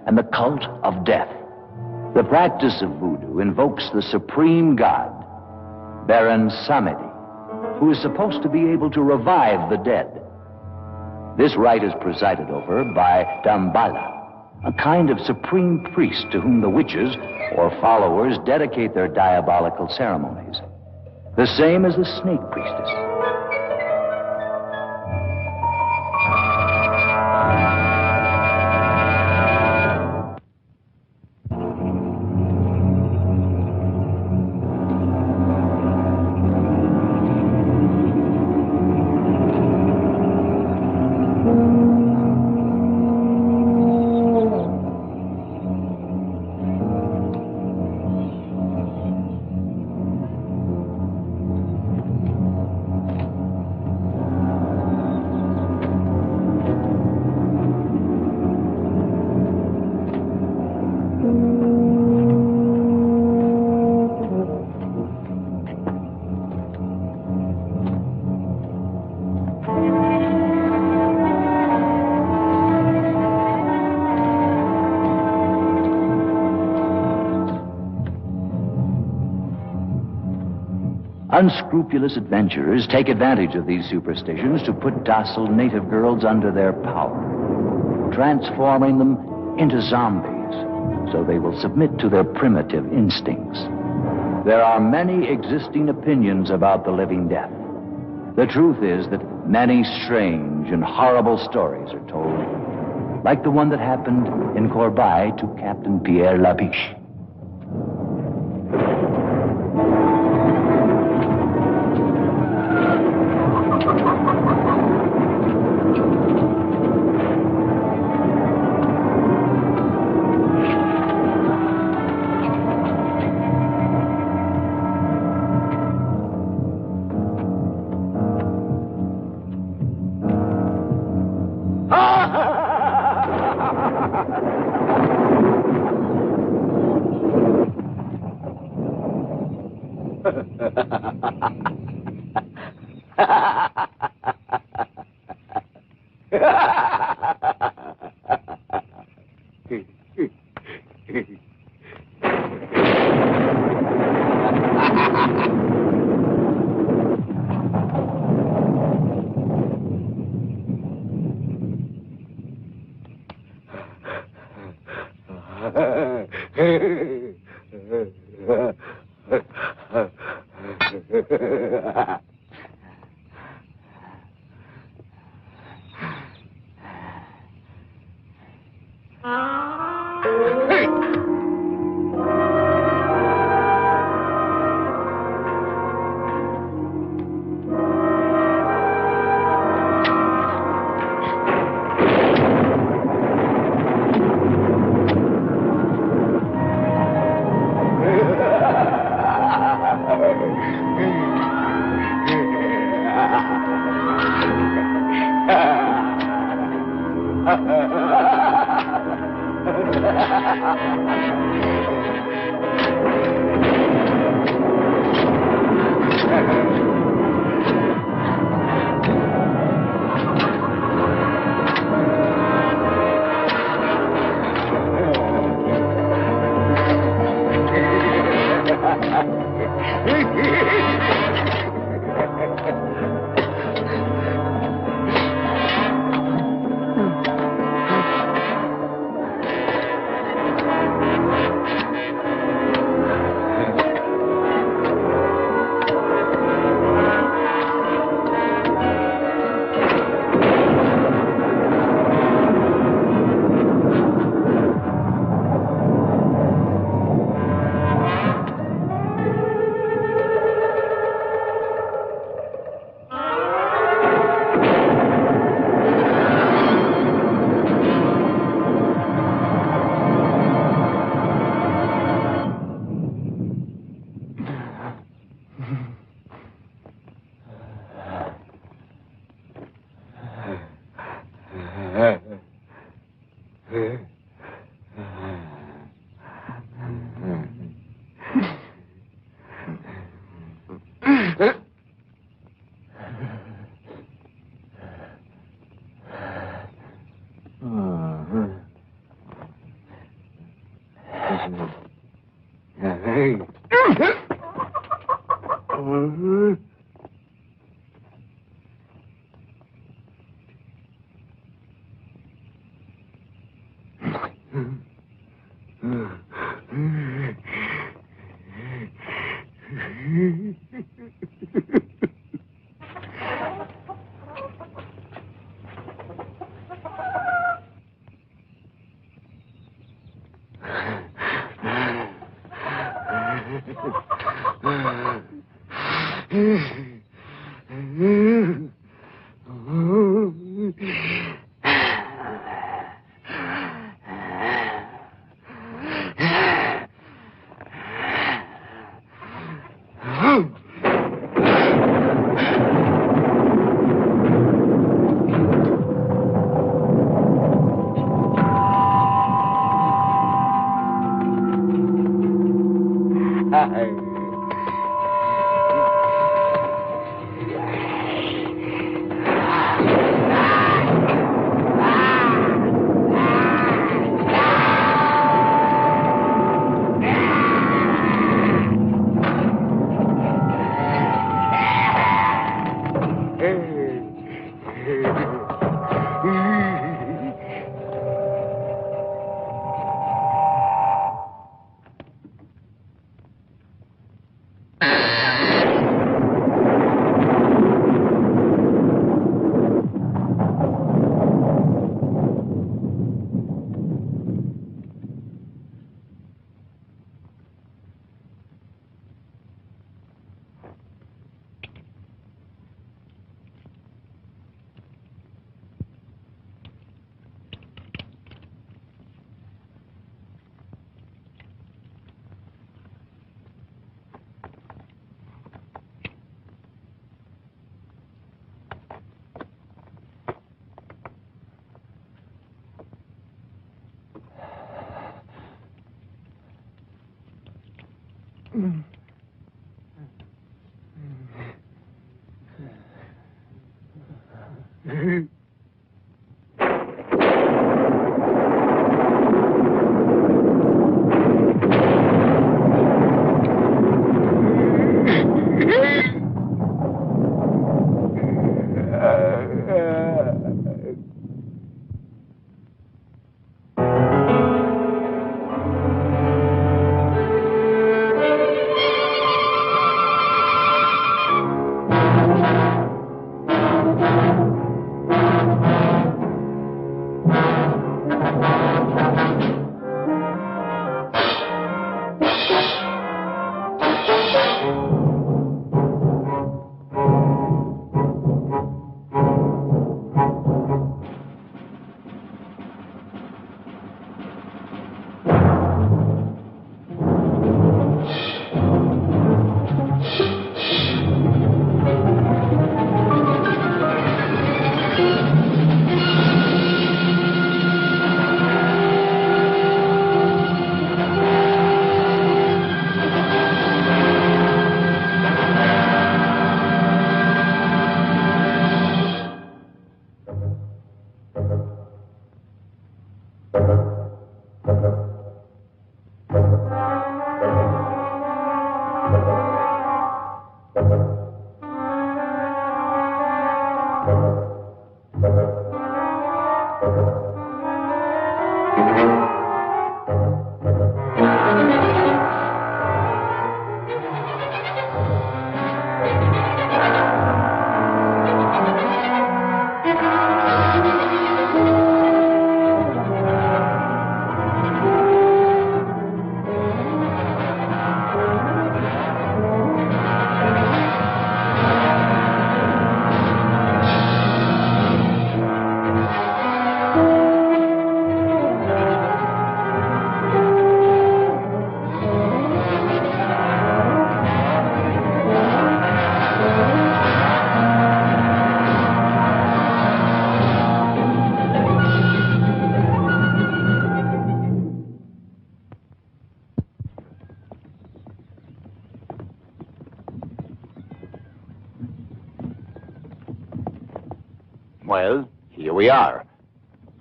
and the cult of death. The practice of voodoo invokes the supreme god, Baron Samedi, who is supposed to be able to revive the dead. This rite is presided over by Dambala, a kind of supreme priest to whom the witches or followers dedicate their diabolical ceremonies. The same as the snake priestess. Unscrupulous adventurers take advantage of these superstitions to put docile native girls under their power, transforming them into zombies so they will submit to their primitive instincts. There are many existing opinions about the living death. The truth is that many strange and horrible stories are told, like the one that happened in Corbeil to Captain Pierre Labiche. Well, here we are.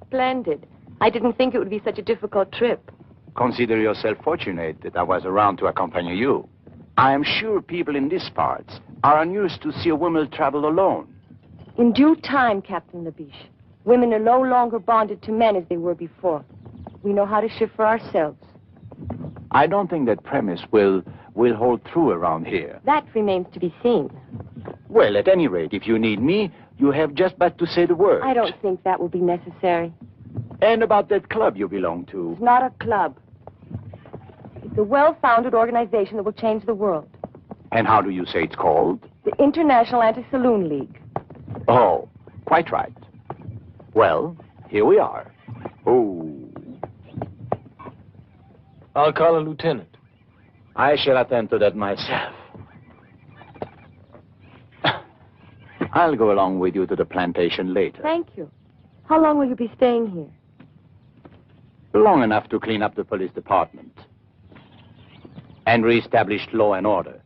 Splendid. I didn't think it would be such a difficult trip. consider yourself fortunate that I was around to accompany you. I am sure people in these parts are unused to see a woman travel alone. In due time, Captain Labiche. Women are no longer bonded to men as they were before. We know how to shift for ourselves. I don't think that premise will hold true around here. That remains to be seen. Well, at any rate, if you need me, you have just but to say the word. I don't think that will be necessary. And about that club you belong to? It's not a club. It's a well-founded organization that will change the world. And how do you say it's called? The International Anti-Saloon League. Oh, quite right. Well, here we are. Oh. I'll call a lieutenant. I shall attend to that myself. I'll go along with you to the plantation later. Thank you. How long will you be staying here? Long enough to clean up the police department and reestablish law and order.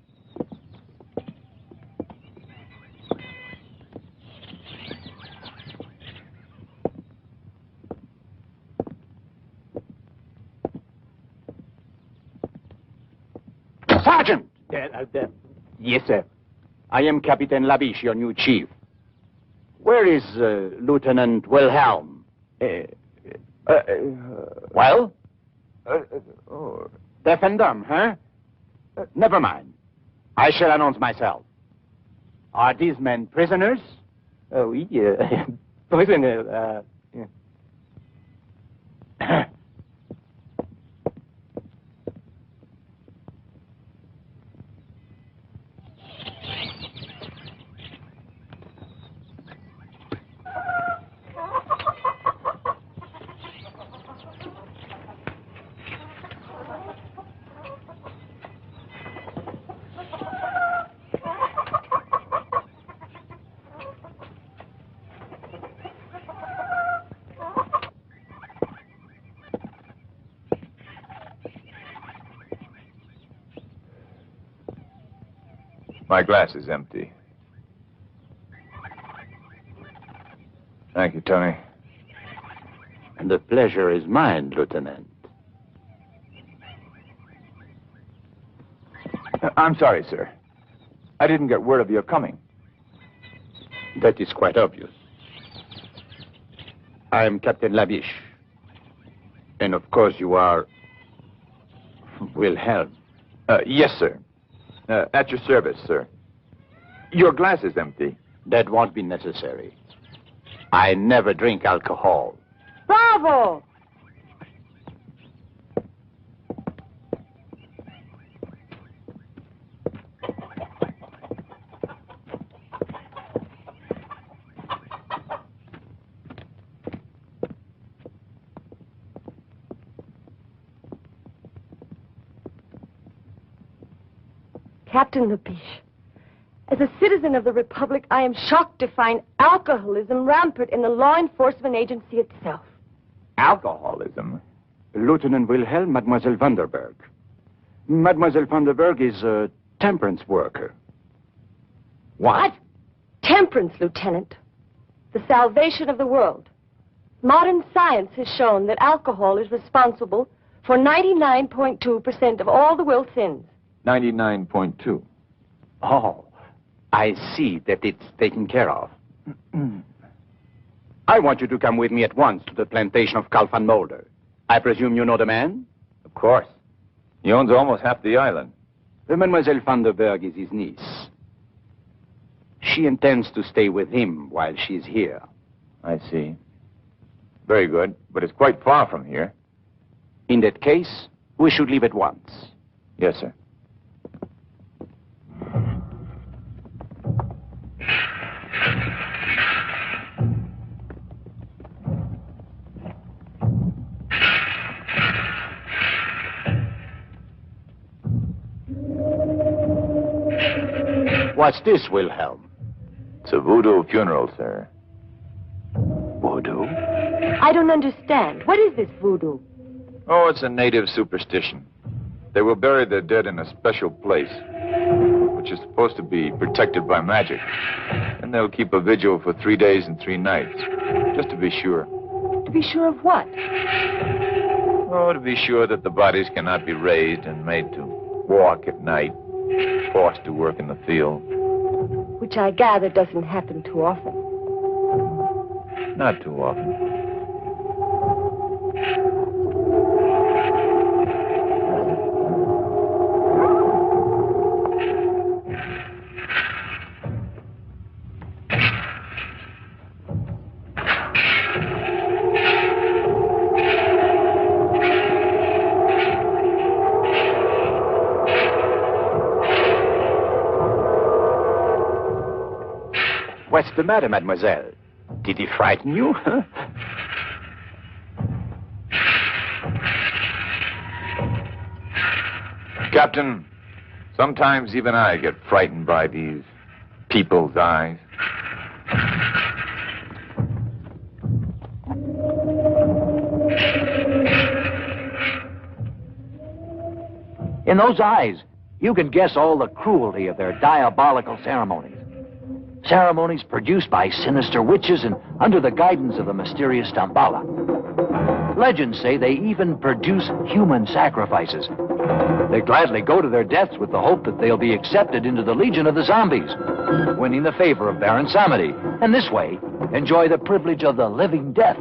Sergeant! Yes, sir. I am Captain Labiche, your new chief. Where is Lieutenant Wilhelm? Well? Deaf and dumb, huh? Never mind. I shall announce myself. Are these men prisoners? Oui, prisoner, My glass is empty. Thank you, Tony. And the pleasure is mine, Lieutenant. I'm sorry, sir. I didn't get word of your coming. That is quite obvious. I am Captain Labiche. And of course you are Wilhelm. Yes, sir. At your service, sir. Your glass is empty. That won't be necessary. I never drink alcohol. Bravo! Captain Labiche, as a citizen of the Republic, I am shocked to find alcoholism rampant in the law enforcement agency itself. Alcoholism? Lieutenant Wilhelm, Mademoiselle Vanderberg. Mademoiselle Vanderberg is a temperance worker. What? Temperance, Lieutenant. The salvation of the world. Modern science has shown that alcohol is responsible for 99.2% of all the will sins. 99.2. Oh, I see that it's taken care of. I want you to come with me at once to the plantation of Karl van Mulder. I presume you know the man? Of course. He owns almost half the island. Mademoiselle Vanderberg is his niece. She intends to stay with him while she's here. I see. Very good, but it's quite far from here. In that case, we should leave at once. Yes, sir. What's this, Wilhelm? It's a voodoo funeral, sir. Voodoo? I don't understand. What is this voodoo? Oh, it's a native superstition. They will bury their dead in a special place, which is supposed to be protected by magic. And they'll keep a vigil for 3 days and 3 nights, just to be sure. To be sure of what? Oh, to be sure that the bodies cannot be raised and made to walk at night, forced to work in the field. Which I gather doesn't happen too often. Not too often. What's the matter, mademoiselle? Did he frighten you? Huh? Captain, sometimes even I get frightened by these people's eyes. In those eyes, you can guess all the cruelty of their diabolical ceremonies. Ceremonies produced by sinister witches and under the guidance of the mysterious Damballa. Legends say they even produce human sacrifices. They gladly go to their deaths with the hope that they'll be accepted into the legion of the zombies, winning the favor of Baron Samedi, and this way enjoy the privilege of the living death.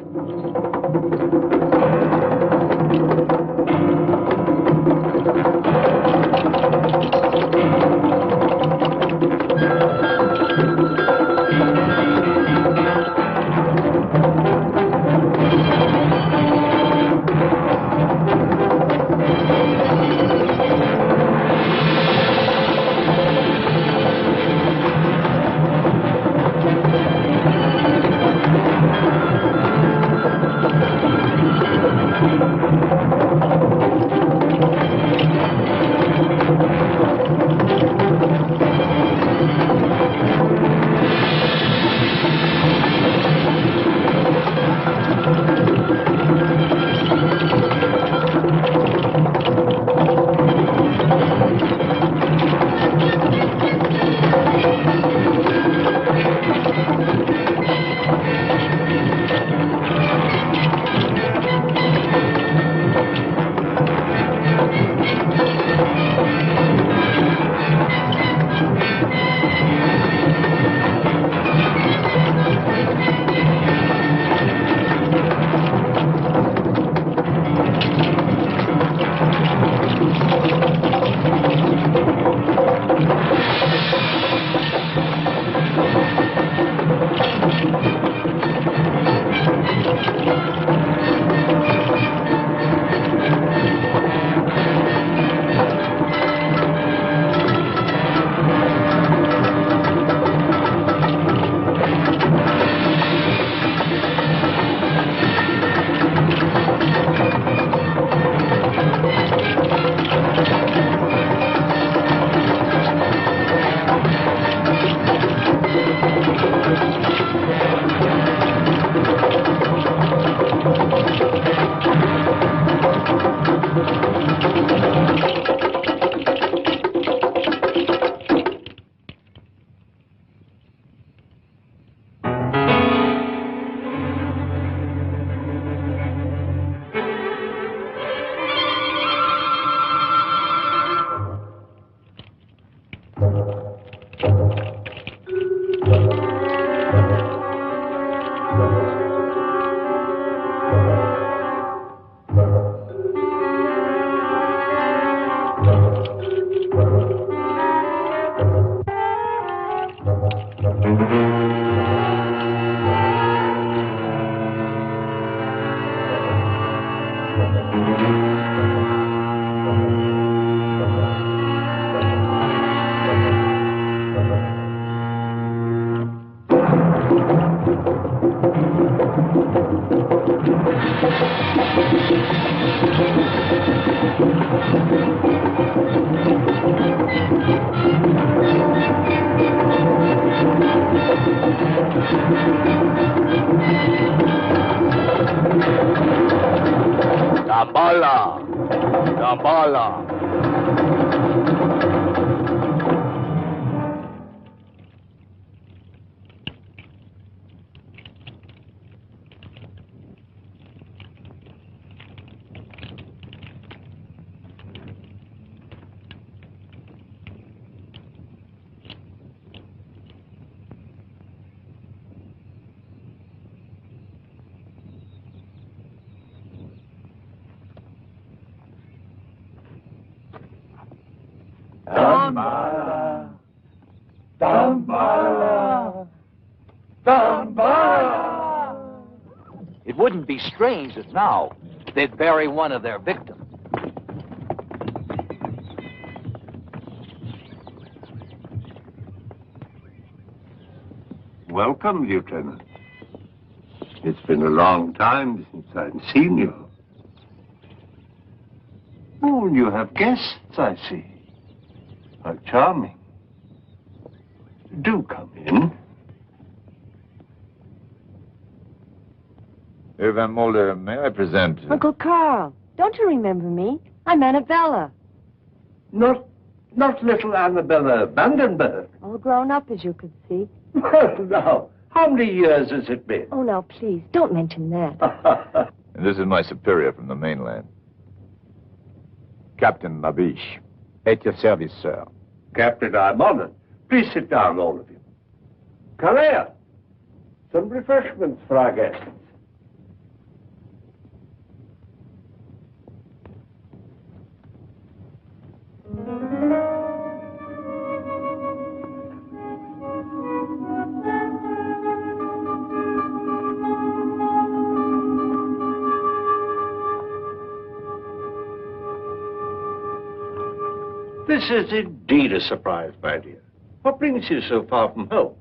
Damballa! Damballa! Dambala. Dambala. Dambala. It wouldn't be strange if now they'd bury one of their victims. Welcome, Lieutenant. It's been a long time since I've seen you. Oh, you have guests, I see. How charming. Do come in. Herr Van Mulder, may I present... Uncle Carl, don't you remember me? I'm Annabella. Not little Annabella Vandenberg. All grown up, as you could see. Well, now, how many years has it been? Oh, now, please, don't mention that. And this is my superior from the mainland. Captain Labiche. At your service, sir. Captain, I'm honored. Please sit down, all of you. Calais, some refreshments for our guests. This is indeed a surprise, my dear. What brings you so far from home?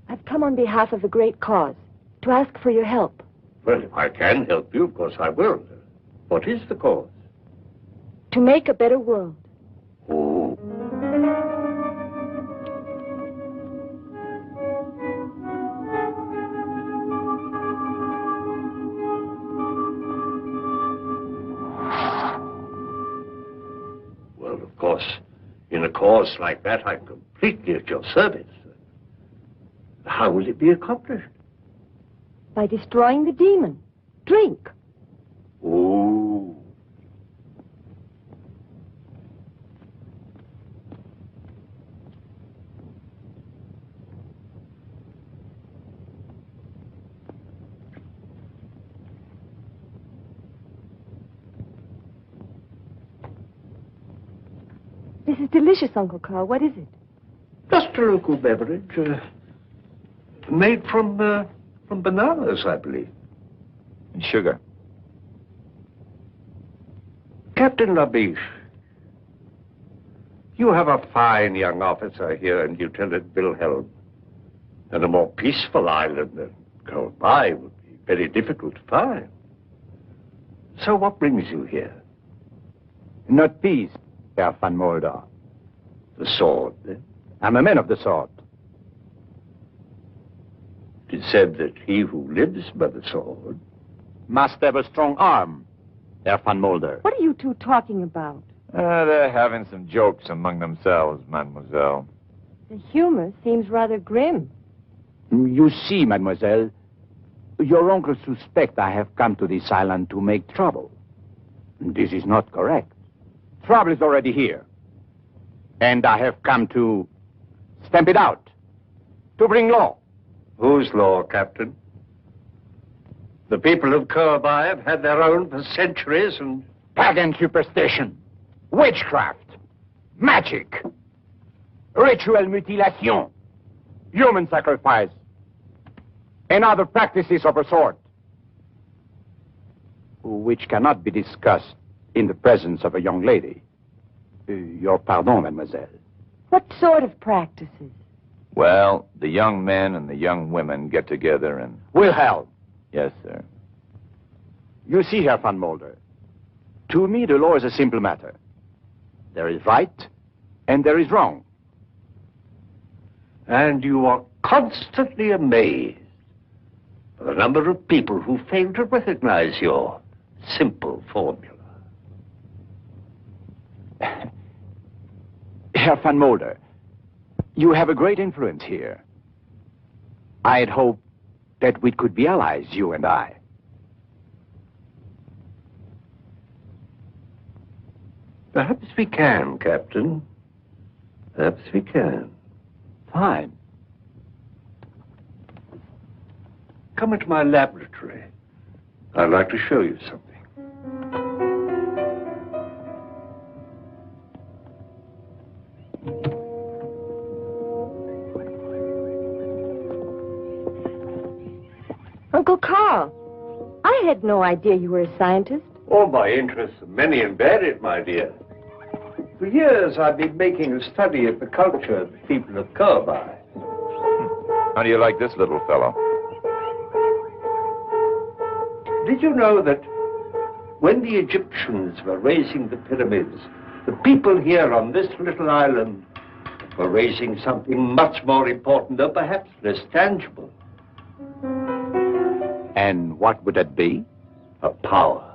I've come on behalf of a great cause, to ask for your help. Well, if I can help you, of course I will. What is the cause? To make a better world. Oh. Well, of course, in a cause like that, I'm completely at your service. How will it be accomplished? By destroying the demon. Drink. Oh. This is delicious, Uncle Carl. What is it? Just a local beverage, made from bananas, I believe. And sugar. Captain Labiche, you have a fine young officer here in Lieutenant Wilhelm, and a more peaceful island than Colby would be very difficult to find. So what brings you here? Not peace, Herr Van Mulder. The sword, then? I'm a man of the sword. It is said that he who lives by the sword Must have a strong arm, Herr Van Mulder. What are you two talking about? They're having some jokes among themselves, mademoiselle. The humor seems rather grim. You see, mademoiselle, your uncle suspects I have come to this island to make trouble. This is not correct. Trouble is already here. And I have come to stamp it out, to bring law. Whose law, Captain? The people of Colby have had their own for centuries, and Pagan superstition, witchcraft, magic, ritual mutilation, human sacrifice, and other practices of a sort, which cannot be discussed in the presence of a young lady. Your pardon, mademoiselle. What sort of practices? Well, the young men and the young women get together and... Wilhelm, Yes, sir. you see, Herr Van Mulder, to me the law is a simple matter. There is right and there is wrong. and you are constantly amazed by the number of people who fail to recognize your simple formula. Herr Van Mulder, you have a great influence here. I had hoped that we could be allies, you and I. Perhaps we can, Captain. Perhaps we can. Fine. Come into my laboratory. I'd like to show you something. had no idea you were a scientist. All my interests are many and varied, my dear. For years, I've been making a study of the culture of the people of Kobai. How do you like this little fellow? Did you know that when the Egyptians were raising the pyramids, the people here on this little island were raising something much more important, or perhaps less tangible? And what would it be? A power.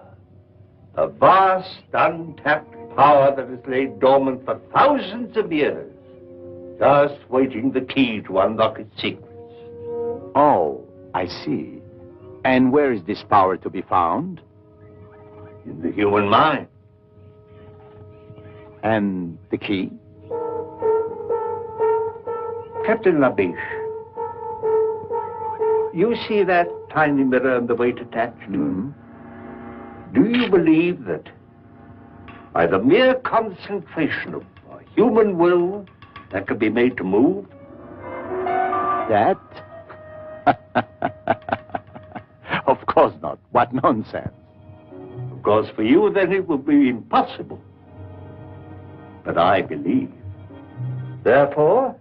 A vast, untapped power that has laid dormant for thousands of years, just waiting the key to unlock its secrets. Oh, I see. And where is this power to be found? In the human mind. And the key? Captain Labiche, you see that tiny mirror and the weight attached to it? Do you believe that by the mere concentration of a human will that can be made to move? That? Of course not. What nonsense. Of course, for you, then it would be impossible. But I believe. Therefore,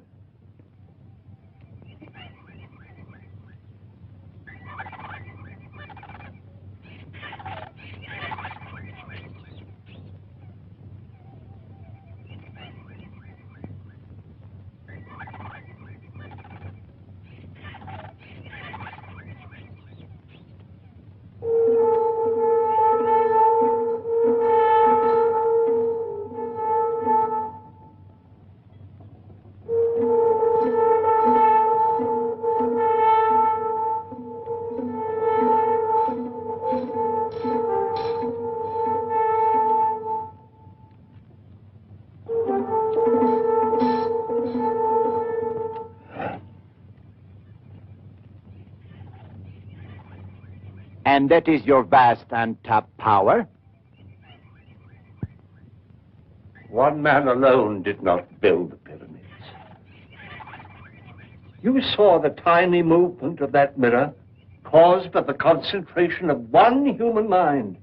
And that is your vast untapped power? one man alone did not build the pyramids. You saw the tiny movement of that mirror caused by the concentration of one human mind.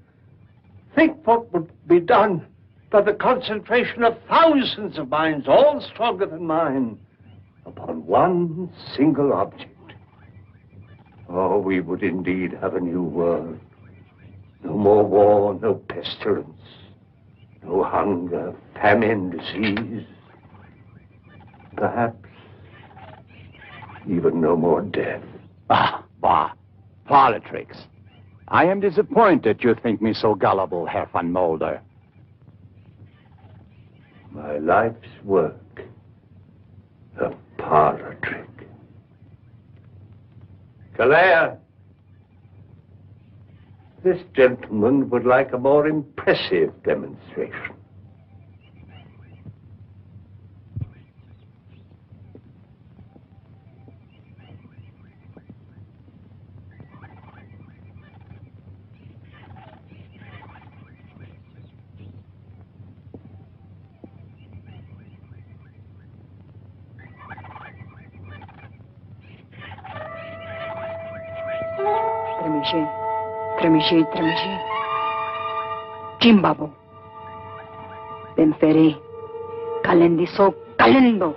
Think what would be done by the concentration of thousands of minds, all stronger than mine, upon one single object. Oh, we would indeed have a new world. No more war, no pestilence, no hunger, famine, disease. Perhaps even no more death. Ah, bah. Politics. I am disappointed you think me so gullible, Herr van Mulder. My life's work, a parlor trick. Calais, this gentleman would like a more impressive demonstration. Tremiche. Jimbabo. Benfere. Kalendiso kalendo.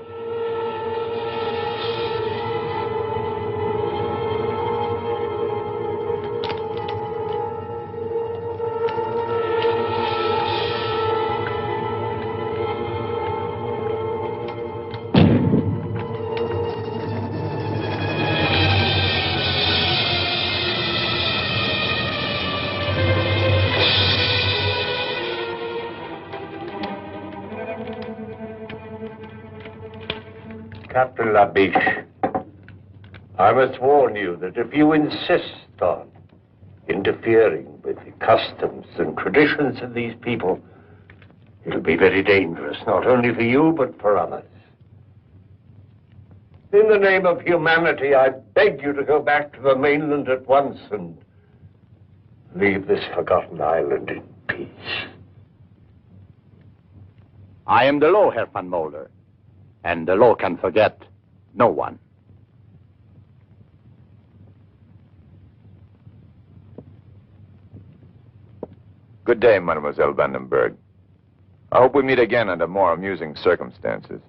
Captain Labiche, I must warn you that if you insist on interfering with the customs and traditions of these people, it'll be very dangerous, not only for you, but for others. In the name of humanity, I beg you to go back to the mainland at once and leave this forgotten island in peace. I am the law, Herr van Mulder. And the law can forget no one. Good day, Mademoiselle Vandenberg. I hope we meet again under more amusing circumstances.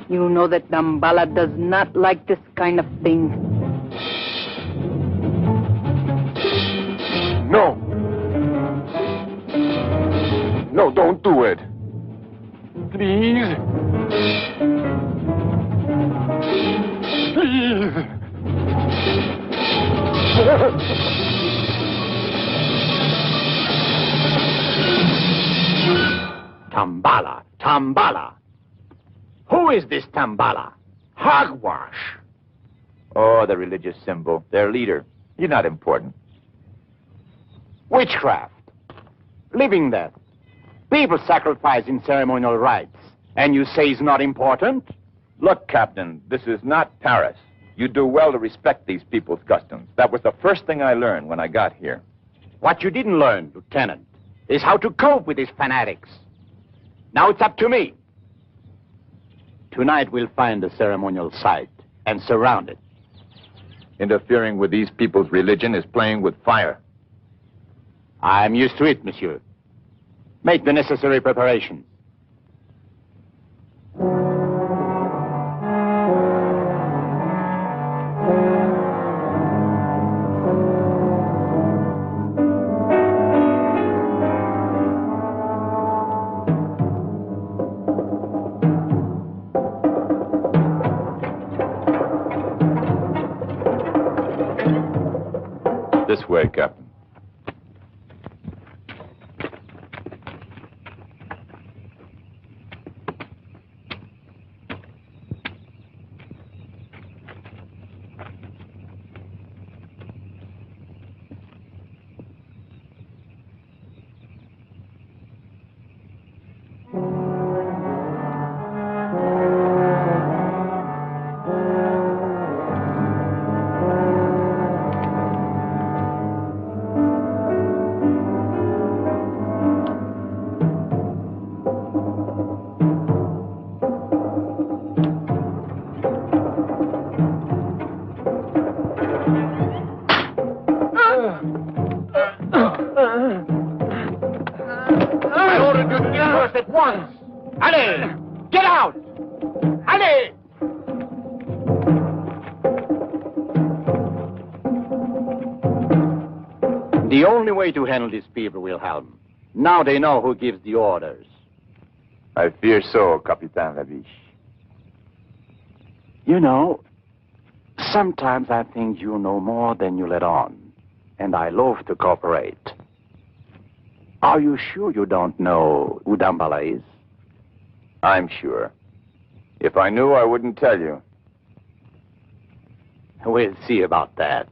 You know that Dambala does not like this kind of thing. No! No, don't do it. Please. Please. Tambala, Tambala. Who is this Tambala? Hogwash. Oh, the religious symbol. Their leader. He's not important. Witchcraft. Living death. People sacrifice in ceremonial rites. And you say it's not important? Look, Captain, this is not Paris. You do well to respect these people's customs. That was the first thing I learned when I got here. What you didn't learn, Lieutenant, is how to cope with these fanatics. Now it's up to me. Tonight we'll find the ceremonial site and surround it. Interfering with these people's religion is playing with fire. I'm used to it, monsieur. Make the necessary preparations. This way, Captain. I ordered you to disperse at once. Allez, get out! Allez! The only way to handle these people, Wilhelm. Now they know who gives the orders. I fear so, Capitan Laviche. You know, sometimes I think you know more than you let on. And I love to cooperate. Are you sure you don't know who Dambala is? I'm sure. If I knew, I wouldn't tell you. We'll see about that.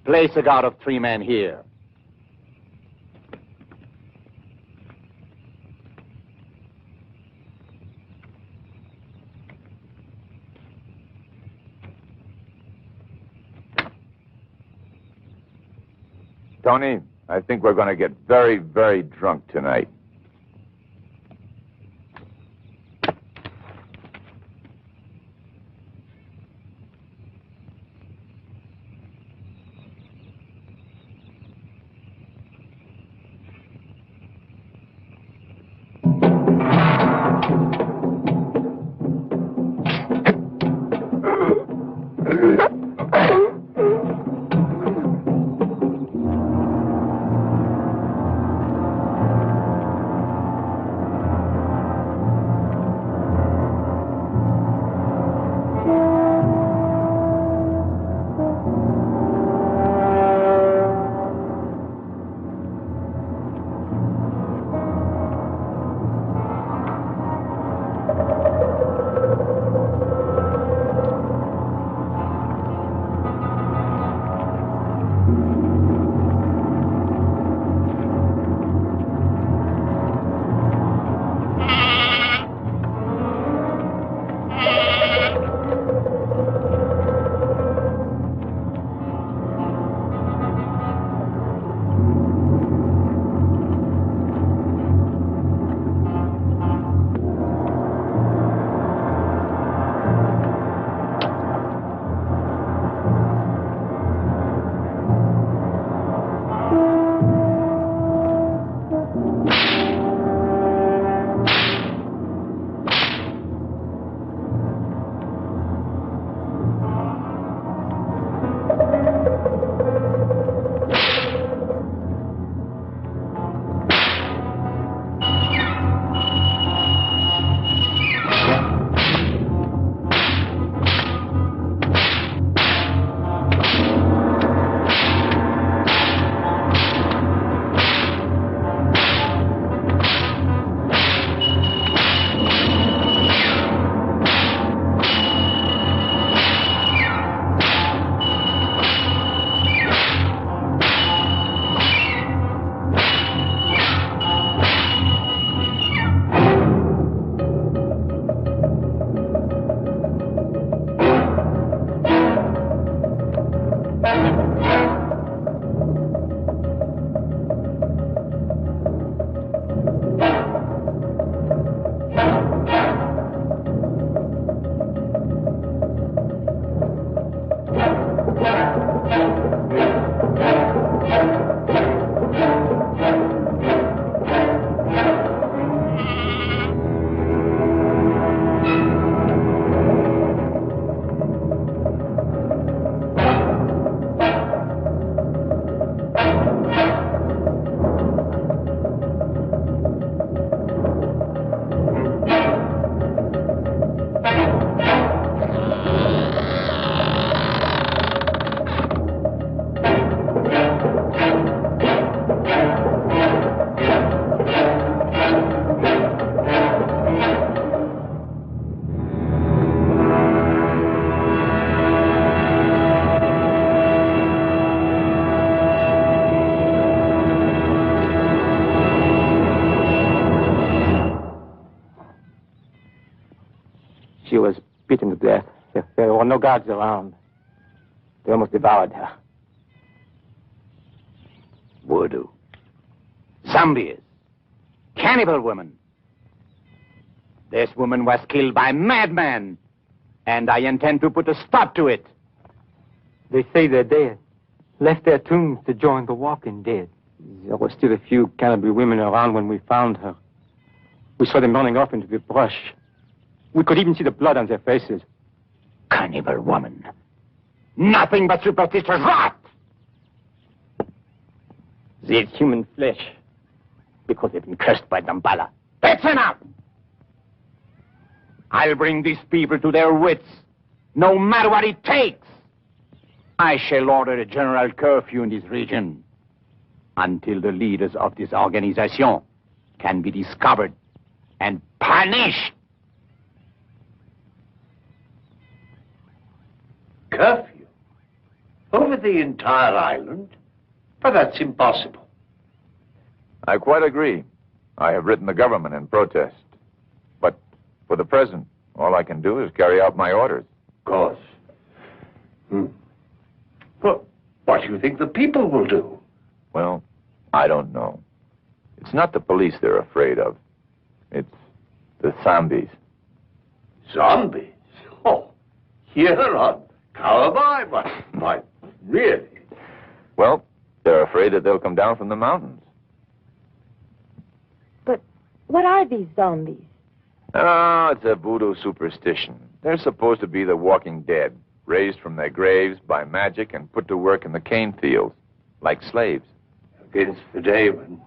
Place a guard of 3 men here. Tony, I think we're going to get very, very drunk tonight. She was beaten to death. There were no guards around. They almost devoured her. Voodoo. Zombies. Cannibal women. This woman was killed by madmen, and I intend to put a stop to it. They say they're dead. Left their tombs to join the walking dead. There were still a few cannibal women around when we found her. We saw them running off into the brush. We could even see the blood on their faces. Cannibal woman. Nothing but superstitious rot! They ate human flesh because they've been cursed by Damballa. That's enough! I'll bring these people to their wits, no matter what it takes. I shall order a general curfew in this region until the leaders of this organization can be discovered and punished. Curfew? Over the entire island? But that's impossible. I quite agree. I have written the government in protest. But for the present, all I can do is carry out my orders. Of course. Well, what do you think the people will do? Well, I don't know. It's not the police they're afraid of. It's the zombies. Zombies? Oh, here on Cowboy, but really? Well, they're afraid that they'll come down from the mountains. But what are these zombies? Oh, it's a voodoo superstition. They're supposed to be the walking dead, raised from their graves by magic and put to work in the cane fields, like slaves. Against the day when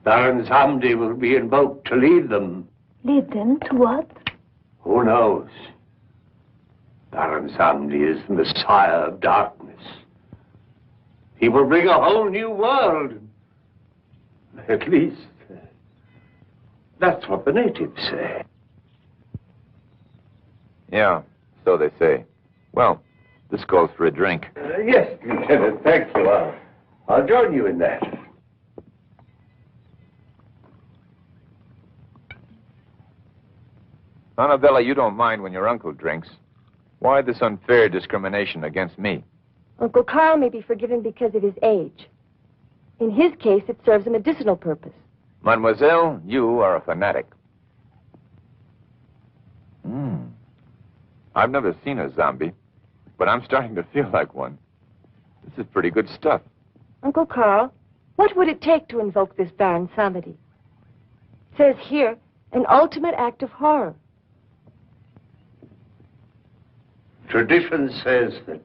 Baron Samdi will be invoked to lead them. Lead them to what? Who knows? Baron Samdi is the Messiah of darkness. He will bring a whole new world. At least, that's what the natives say. Yeah, so they say. Well, this calls for a drink. Yes, Lieutenant, thank you. I'll join you in that. Annabella, you don't mind when your uncle drinks. Why this unfair discrimination against me? Uncle Carl may be forgiven because of his age. In his case, it serves a medicinal purpose. Mademoiselle, you are a fanatic. I've never seen a zombie, but I'm starting to feel like one. This is pretty good stuff. Uncle Carl, what would it take to invoke this Baron Samedi? It says here, an ultimate act of horror. Tradition says that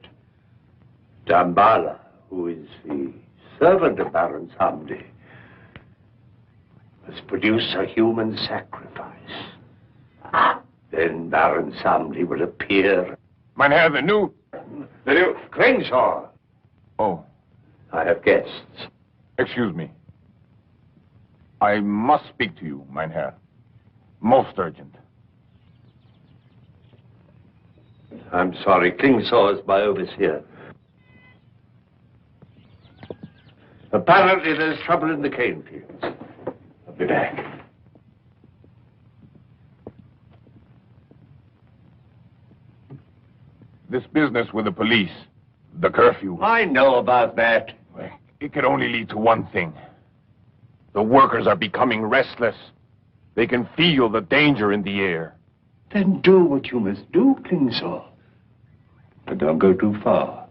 Dambala, who is the servant of Baron Samdi, must produce a human sacrifice. Then Baron Samdi will appear. Mein Herr, the new Crenshaw. Oh, I have guests. Excuse me. I must speak to you, mein Herr. Most urgent. I'm sorry, Klingsaw is my overseer. Apparently there's trouble in the cane fields. I'll be back. This business with the police, the curfew, I know about that. it could only lead to one thing. The workers are becoming restless. They can feel the danger in the air. Then do what you must do, Klingsaw. But don't go too far.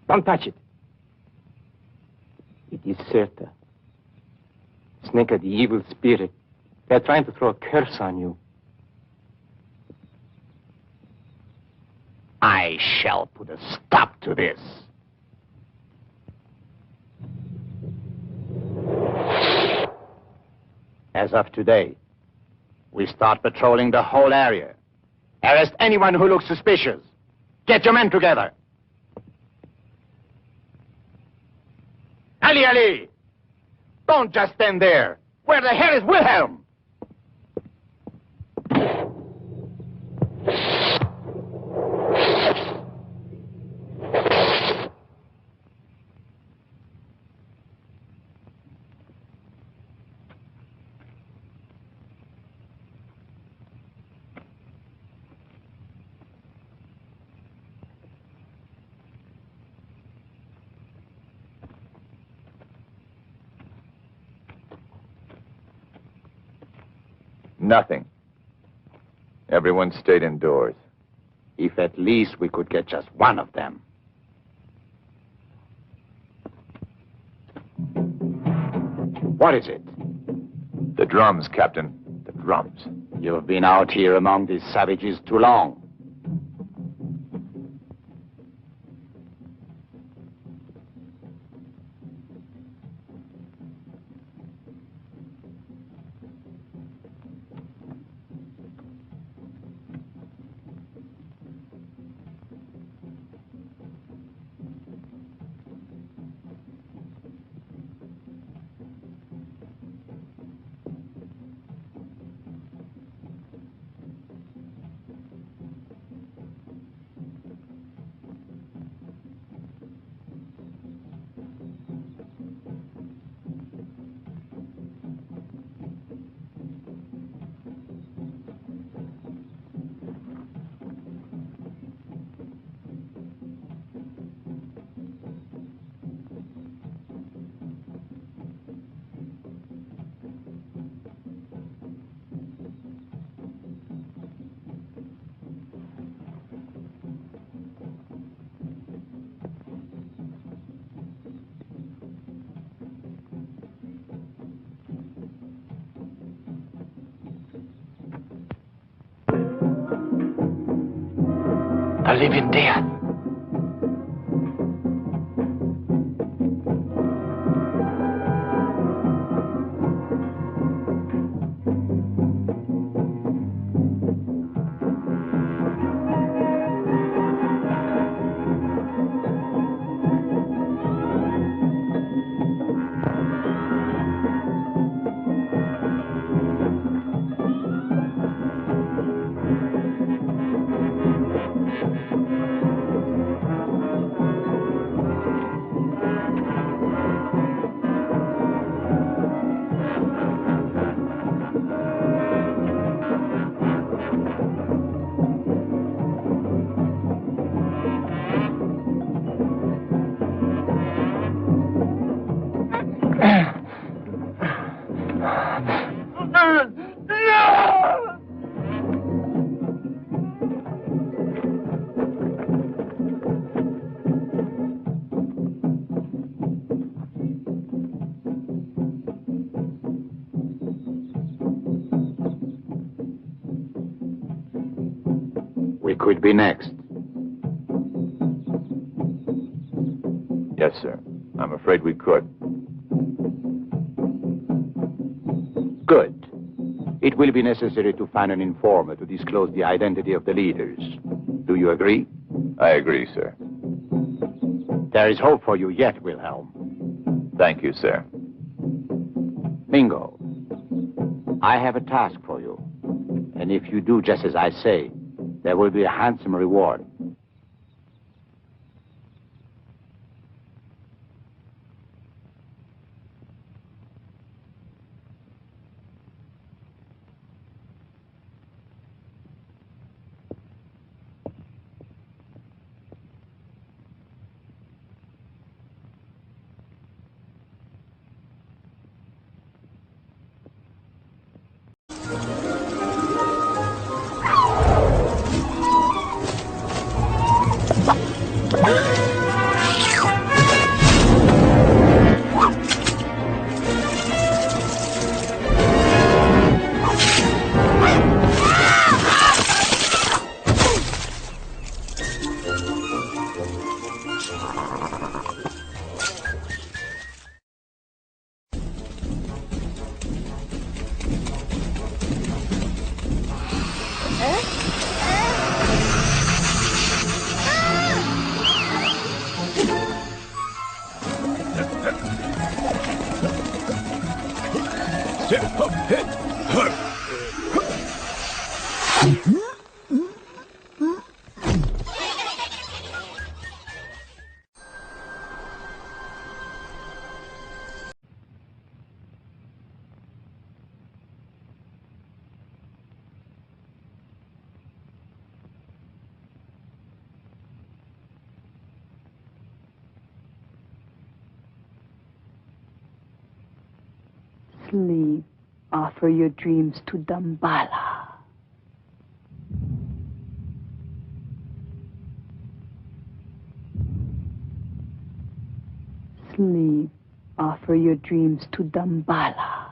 Don't touch it. It is Serta. Snake, the evil spirit. They're trying to throw a curse on you. I shall put a stop to this. As of today, we start patrolling the whole area. Arrest anyone who looks suspicious. Get your men together. Ali! Don't just stand there. Where the hell is Wilhelm? Nothing. Everyone stayed indoors. If at least we could get just one of them. What is it? The drums, Captain. The drums. You've been out here among these savages too long. a living death. We could be next. Yes, sir. I'm afraid we could. Good. It will be necessary to find an informer to disclose the identity of the leaders. Do you agree? I agree, sir. There is hope for you yet, Wilhelm. Thank you, sir. Mingo, I have a task for you. And if you do just as I say, there will be a handsome reward. Sleep. Offer your dreams to Damballa. Sleep. Offer your dreams to Damballa.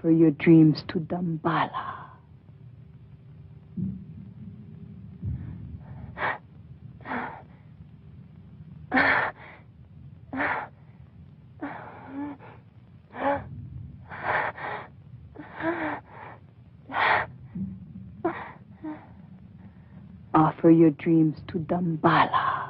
Offer your dreams to Damballa. Offer your dreams to Damballa.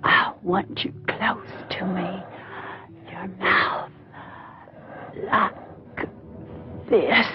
I want you close to me. Your mouth like this.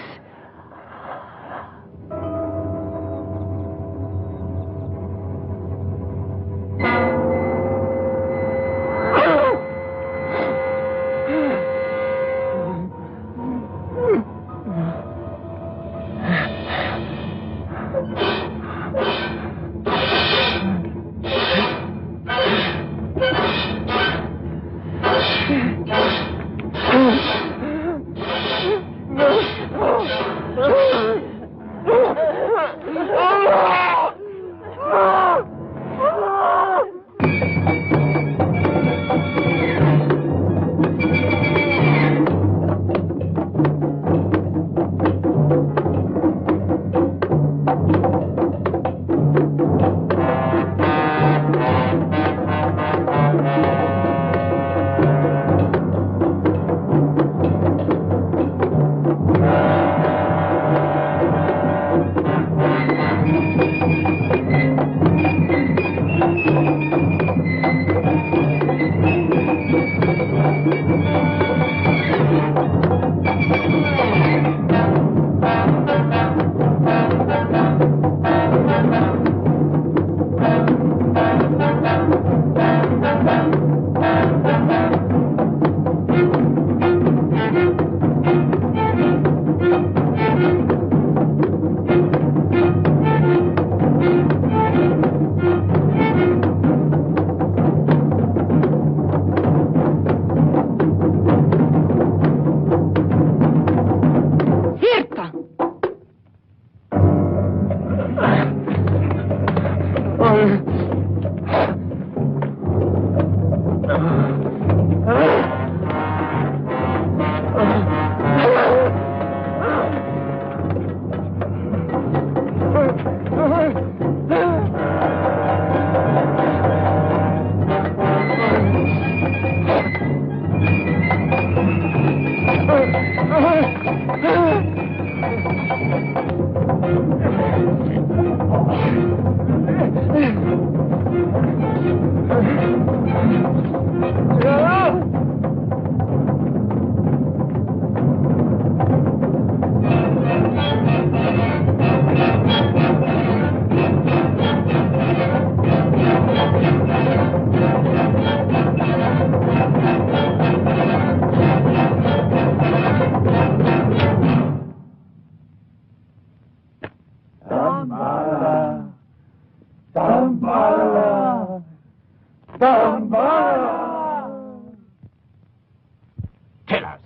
Tell us,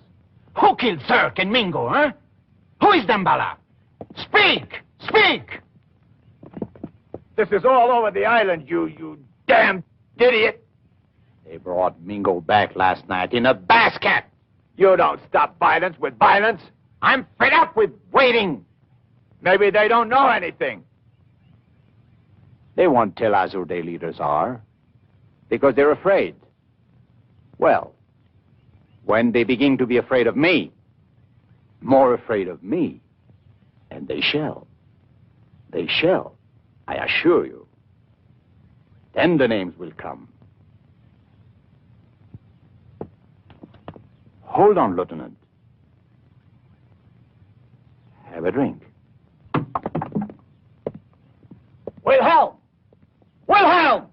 who killed Cirque and Mingo, huh? Who is Dambala? Speak! Speak! This is all over the island, you damn idiot! They brought Mingo back last night in a basket! You don't stop violence with violence! I'm fed up with waiting! Maybe they don't know anything. They won't tell us who their leaders are, because they're afraid. Well, when they begin to be afraid of me, more afraid of me, and they shall, I assure you, then the names will come. Hold on, Lieutenant. Have a drink. Wilhelm! Wilhelm!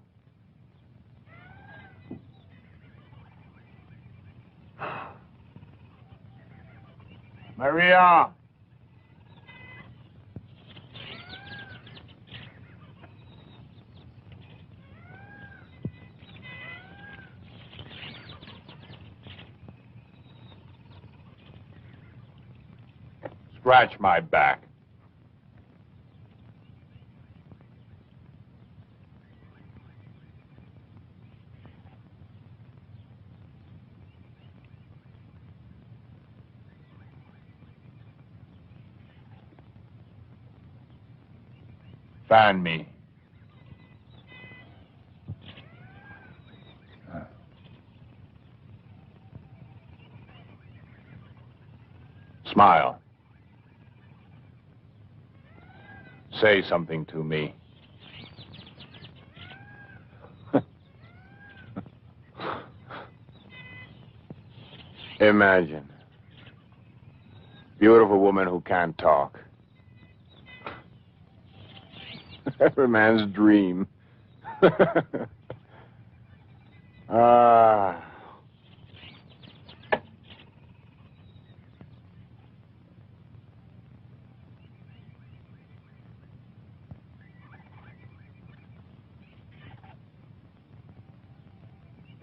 Maria! Scratch my back. fan me. Smile. Say something to me. Imagine. Beautiful woman who can't talk. Every man's dream. Ah.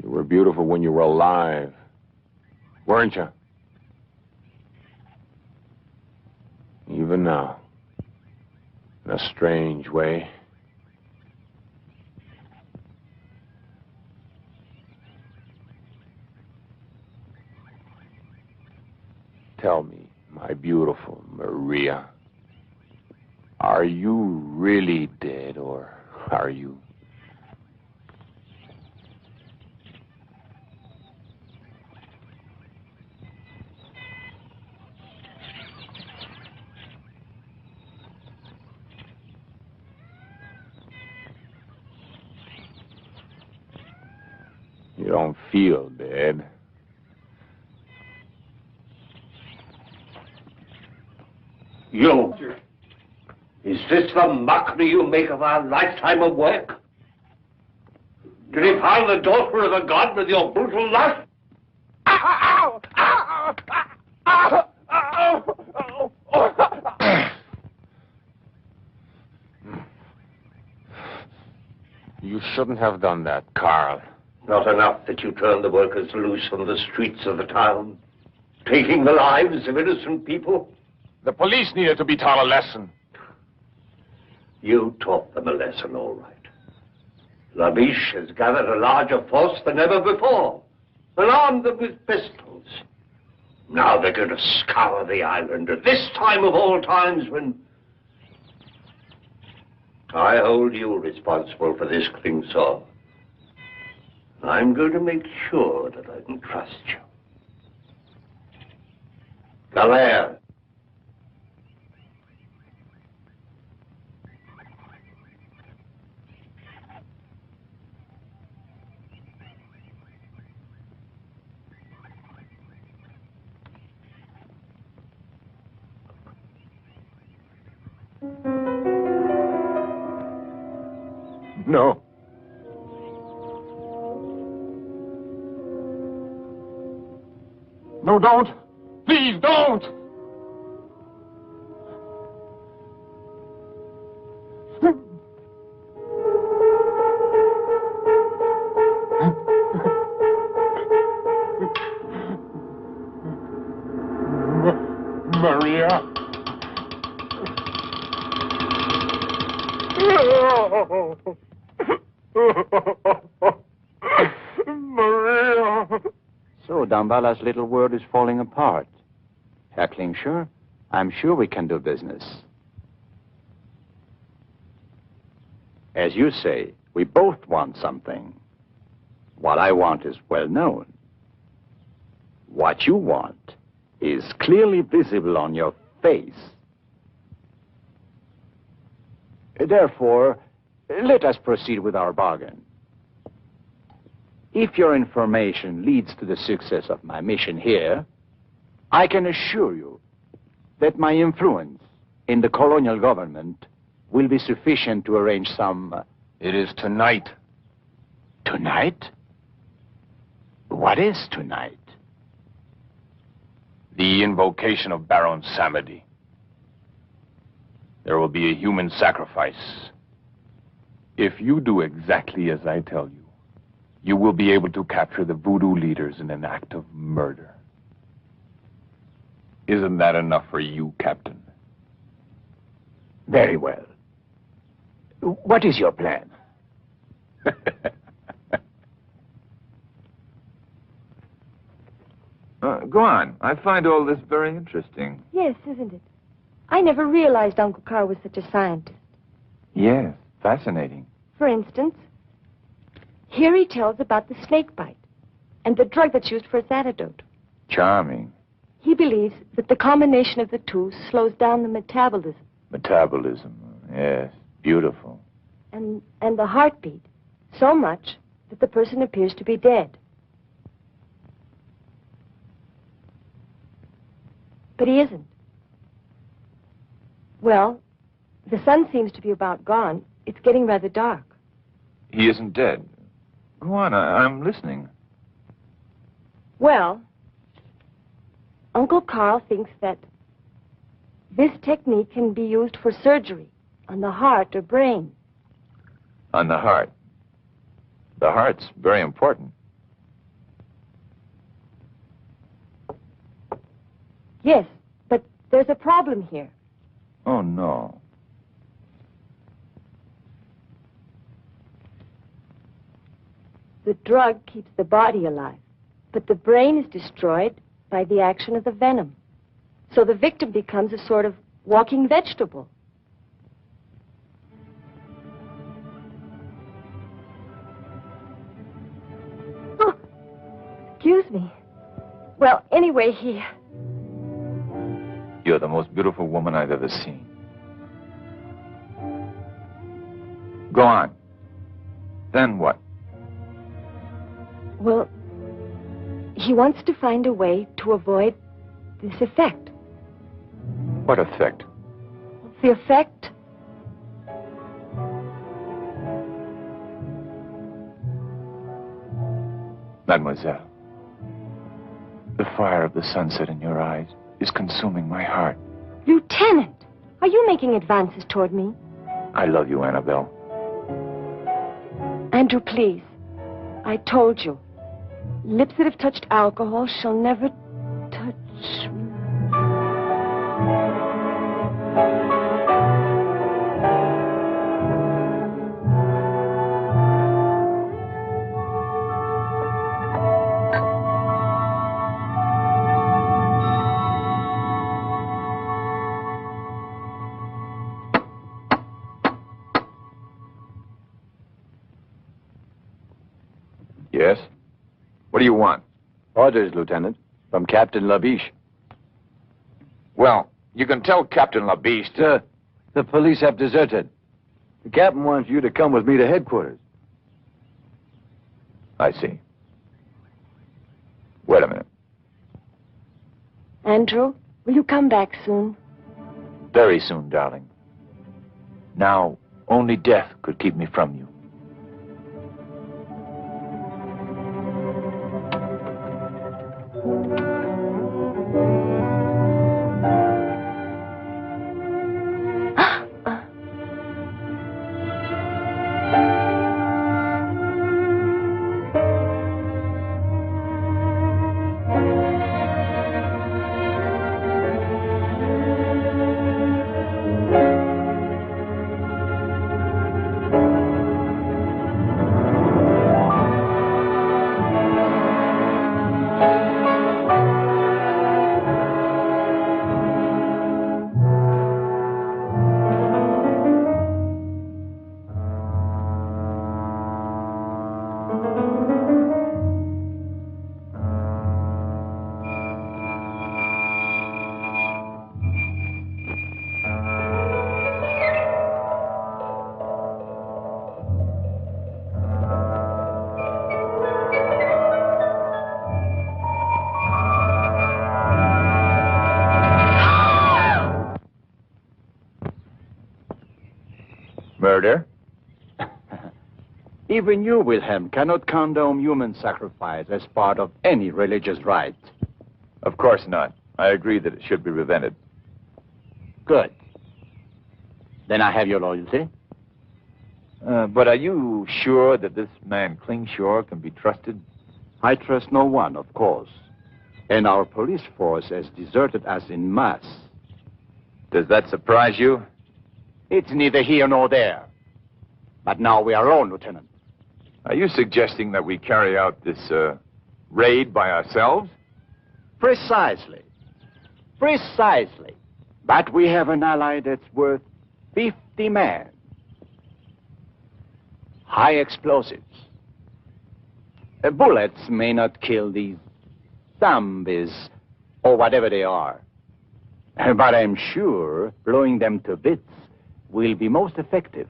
You were beautiful when you were alive, weren't you? Even now, in a strange way. Tell me, my beautiful Maria, are you really dead, or are you? You don't feel dead. You! Is this the mockery you make of our lifetime of work? To defile the daughter of a god with your brutal lust? Ow! Ow! Ow! Ow! Ow! Ow! You shouldn't have done that, Carl. Not enough that you turned the workers loose on the streets of the town, taking the lives of innocent people? The police needed to be taught a lesson. You taught them a lesson, all right. Labiche has gathered a larger force than ever before and armed them with pistols. Now they're going to scour the island at this time of all times when I hold you responsible for this Klingsor. I'm going to make sure that I can trust you. Galère. No. No, don't. Please, don't. Maria. Maria. So Dambala's little world is falling apart. Herr Klingsor, I'm sure we can do business. As you say, we both want something. What I want is well known. What you want is clearly visible on your face. Therefore, let us proceed with our bargain. If your information leads to the success of my mission here, I can assure you that my influence in the colonial government will be sufficient to arrange some... It is tonight. Tonight? What is tonight? The invocation of Baron Samedi. There will be a human sacrifice. If you do exactly as I tell you, you will be able to capture the voodoo leaders in an act of murder. Isn't that enough for you, Captain? Very well. What is your plan? Go on. I find all this very interesting. Yes, isn't it? I never realized Uncle Carl was such a scientist. Yes, fascinating. For instance, here he tells about the snake bite and the drug that's used for its antidote. Charming. He believes that the combination of the two slows down the metabolism Metabolism. Yes, beautiful. and the heartbeat so much that the person appears to be dead. But he isn't. Well, the sun seems to be about gone. It's getting rather dark. He isn't dead. Go on, I'm listening. Well, Uncle Carl thinks that this technique can be used for surgery on the heart or brain. On the heart. The heart's very important. Yes, but there's a problem here. Oh, no. The drug keeps the body alive, but the brain is destroyed by the action of the venom. So the victim becomes a sort of walking vegetable. Oh, excuse me. Well, anyway, You're the most beautiful woman I've ever seen. Go on. Then what? Well, he wants to find a way to avoid this effect. What effect? The effect? Mademoiselle, the fire of the sunset in your eyes is consuming my heart. Lieutenant, are you making advances toward me? I love you, Annabelle. Andrew, please. I told you. Lips that have touched alcohol shall never touch me. Yes? What do you want? Orders, Lieutenant, from Captain Labiche. Well, you can tell Captain Labiche. Sir, the police have deserted. The captain wants you to come with me to headquarters. I see. Wait a minute. Andrew, will you come back soon? Very soon, darling. Now, only death could keep me from you. Murder? Even you, Wilhelm, cannot condone human sacrifice as part of any religious rite. Of course not. I agree that it should be prevented. Good. Then I have your loyalty. But are you sure that this man Klingshore can be trusted? I trust no one, of course. And our police force has deserted us en masse. Does that surprise you? It's neither here nor there. But now we are alone, Lieutenant. Are you suggesting that we carry out this raid by ourselves? Precisely. Precisely. But we have an ally that's worth 50 men. high explosives. Bullets may not kill these zombies or whatever they are. But I'm sure blowing them to bits will be most effective.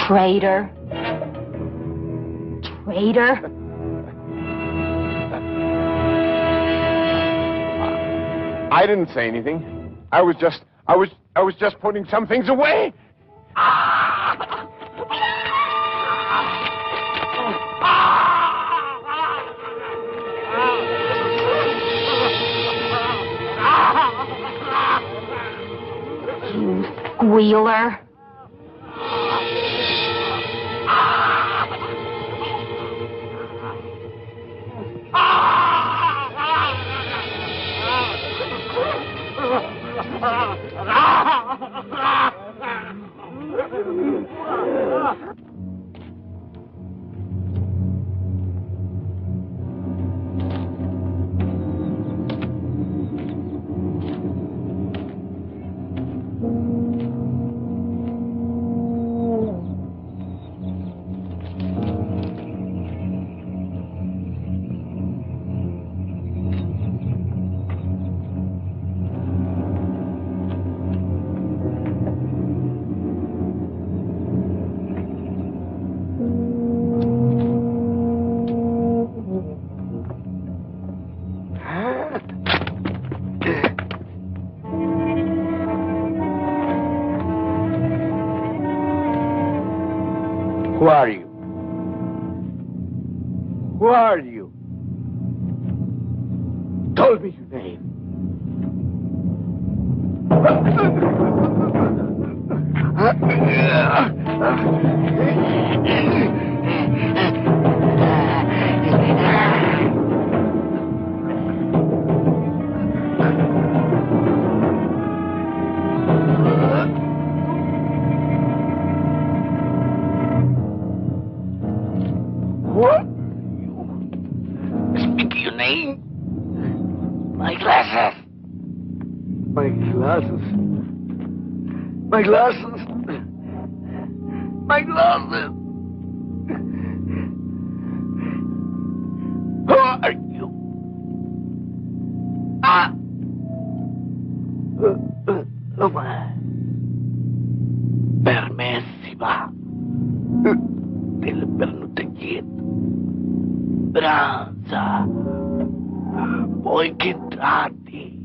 Traitor. Traitor. I didn't say anything. I was just putting some things away. You squealer. Who are you? Who are you? Tell me your name. What? Speak your name. My glasses. My glasses. My glasses. My glasses. Who are you? Ah. Permessiva del pernutegit. Branza. Voi che tratti.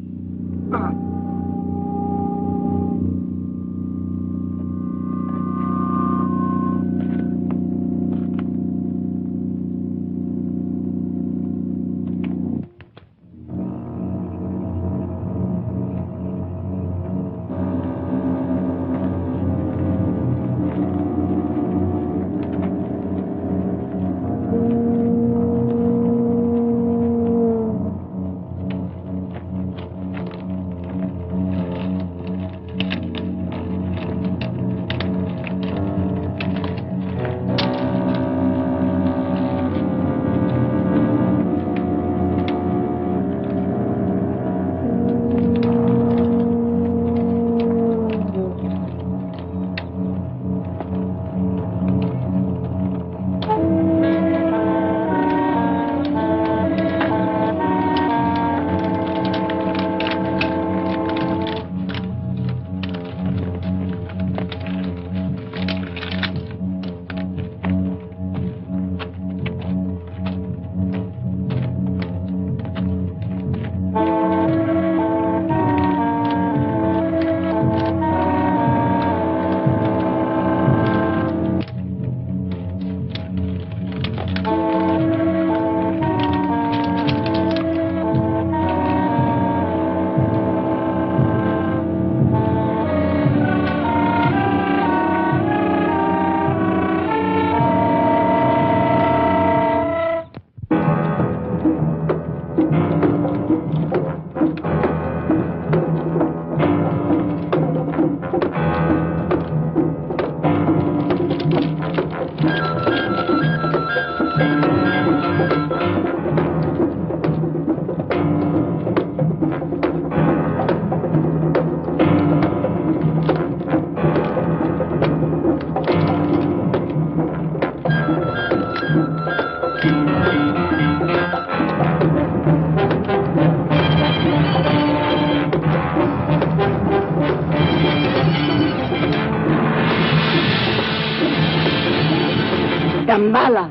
Dambala.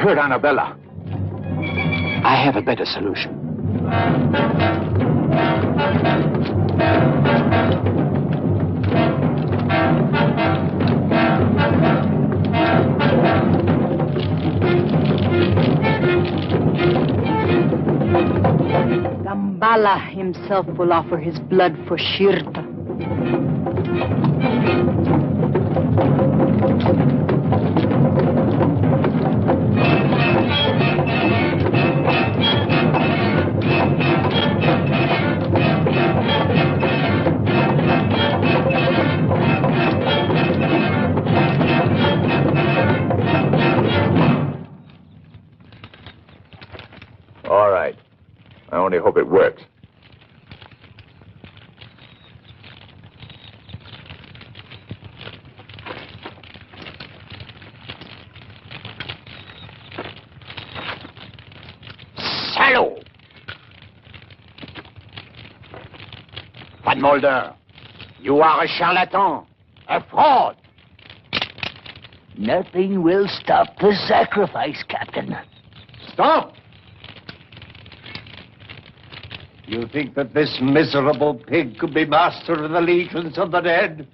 Hurt Annabella. I have a better solution. Dambala himself will offer his blood for Shirta. All right. I only hope it works. Salaud! Van Mulder, you are a charlatan, a fraud. Nothing will stop the sacrifice, Captain. Stop! You think that this miserable pig could be master of the legions of the dead?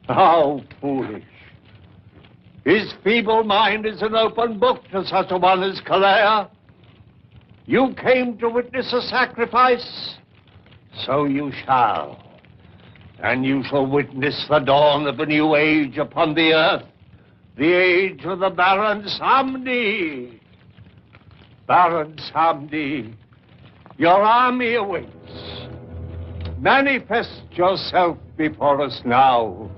How foolish. His feeble mind is an open book to such a one as Calais. You came to witness a sacrifice, so you shall. And you shall witness the dawn of a new age upon the earth, the age of the Baron Samedi. Baron Samedi, your army awaits. Manifest yourself before us now.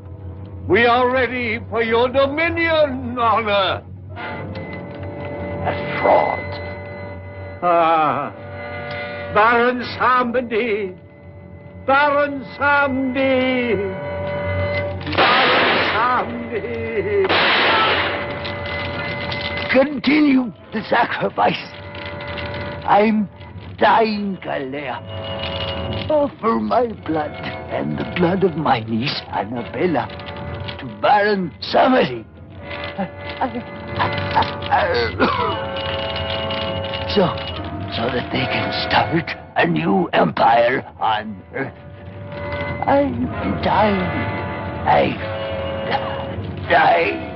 We are ready for your dominion on earth. A fraud. Ah, Baron Samedi. Baron Samedi. Baron Samedi. Continue the sacrifice. I'm dying, Calais. offer my blood and the blood of my niece Annabella to Baron Summery. So that they can start a new empire on Earth. I'm dying. I'm dying.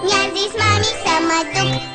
Я здесь маме сама тук.